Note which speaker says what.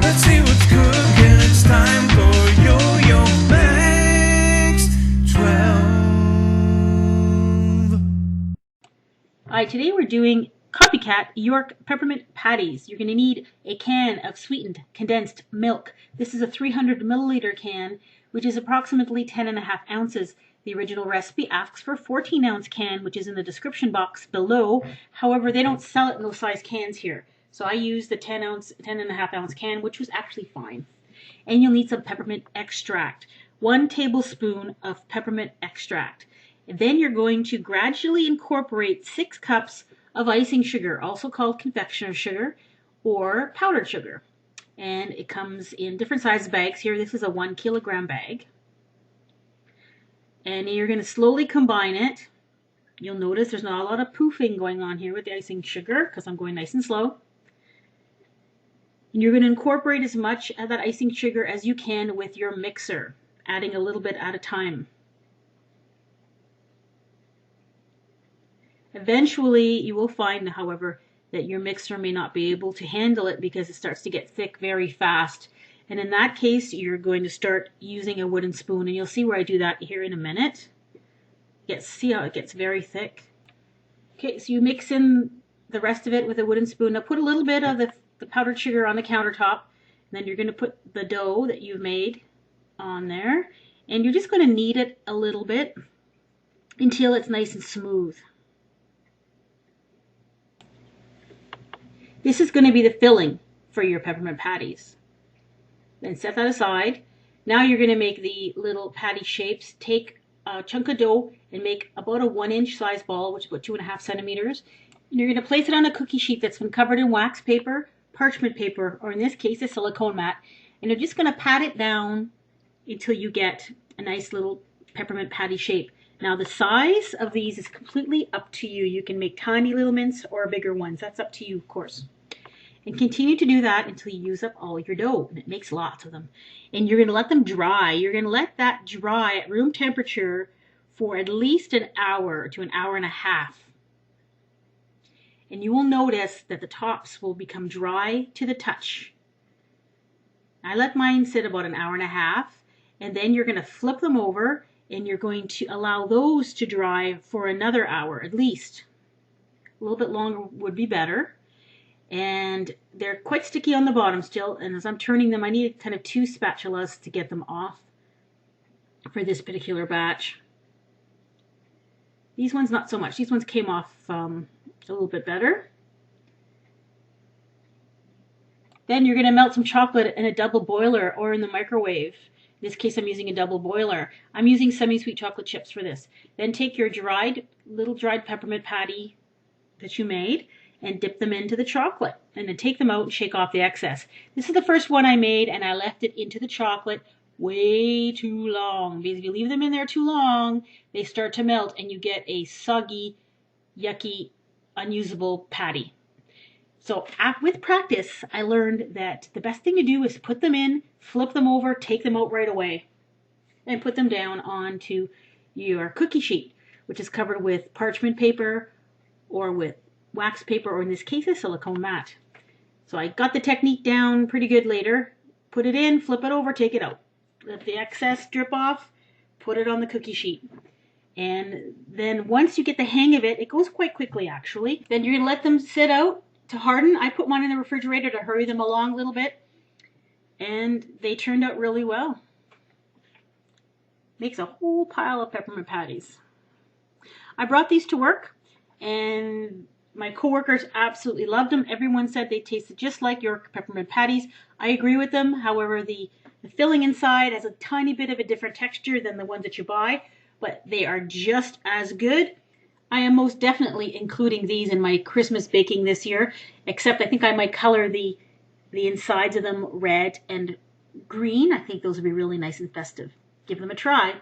Speaker 1: Let's see what's cooking. It's time for Yo-Yo Makes 12.
Speaker 2: Alright, today we're doing copycat York Peppermint Patties. You're going to need a can of sweetened condensed milk. This is a 300 milliliter can, which is approximately 10.5 ounces. The original recipe asks for a 14-ounce can, which is in the description box below. However, they don't sell it in those size cans here. So I used the 10.5 ounce can, which was actually fine. And you'll need some peppermint extract. 1 tablespoon of peppermint extract. And then you're going to gradually incorporate 6 cups of icing sugar, also called confectioners sugar or powdered sugar. And it comes in different size bags here. This is a 1 kilogram bag. And you're going to slowly combine it. You'll notice there's not a lot of poofing going on here with the icing sugar because I'm going nice and slow. And you're going to incorporate as much of that icing sugar as you can with your mixer, adding a little bit at a time. Eventually, you will find, however, that your mixer may not be able to handle it because it starts to get thick very fast. And in that case, you're going to start using a wooden spoon. And you'll see where I do that here in a minute. See how it gets very thick? Okay, so you mix in the rest of it with a wooden spoon. Now put a little bit of the powdered sugar on the countertop. And then you're going to put the dough that you've made on there. And you're just going to knead it a little bit until it's nice and smooth. This is going to be the filling for your peppermint patties. Then set that aside. Now you're going to make the little patty shapes. Take a chunk of dough and make about a 1-inch size ball, which is about 2.5 centimeters. And you're going to place it on a cookie sheet that's been covered in wax paper, parchment paper, or in this case a silicone mat. And you're just going to pat it down until you get a nice little peppermint patty shape. Now the size of these is completely up to you. You can make tiny little mints or bigger ones. That's up to you, of course. And continue to do that until you use up all your dough. And it makes lots of them. And you're going to let them dry. You're going to let that dry at room temperature for at least an hour to an hour and a half. And you will notice that the tops will become dry to the touch. I let mine sit about an hour and a half. And then you're going to flip them over. And you're going to allow those to dry for another hour at least. A little bit longer would be better. And they're quite sticky on the bottom still. And as I'm turning them, I need kind of 2 spatulas to get them off for this particular batch. These ones not so much. These ones came off a little bit better. Then you're going to melt some chocolate in a double boiler or in the microwave. In this case, I'm using a double boiler. I'm using semi-sweet chocolate chips for this. Then take your little dried peppermint patty that you made and dip them into the chocolate. And then take them out and shake off the excess. This is the first one I made, and I left it into the chocolate way too long. Because if you leave them in there too long, they start to melt, and you get a soggy, yucky, unusable patty. So with practice, I learned that the best thing to do is put them in, flip them over, take them out right away, and put them down onto your cookie sheet, which is covered with parchment paper or with wax paper, or in this case, a silicone mat. So I got the technique down pretty good later. Put it in, flip it over, take it out. Let the excess drip off, put it on the cookie sheet. And then once you get the hang of it, it goes quite quickly actually. Then you're going to let them sit out to harden. I put one in the refrigerator to hurry them along a little bit. And they turned out really well. Makes a whole pile of peppermint patties. I brought these to work and my coworkers absolutely loved them. Everyone said they tasted just like your peppermint patties. I agree with them. However, the filling inside has a tiny bit of a different texture than the ones that you buy, but they are just as good. I am most definitely including these in my Christmas baking this year, except I think I might color the insides of them red and green. I think those would be really nice and festive. Give them a try.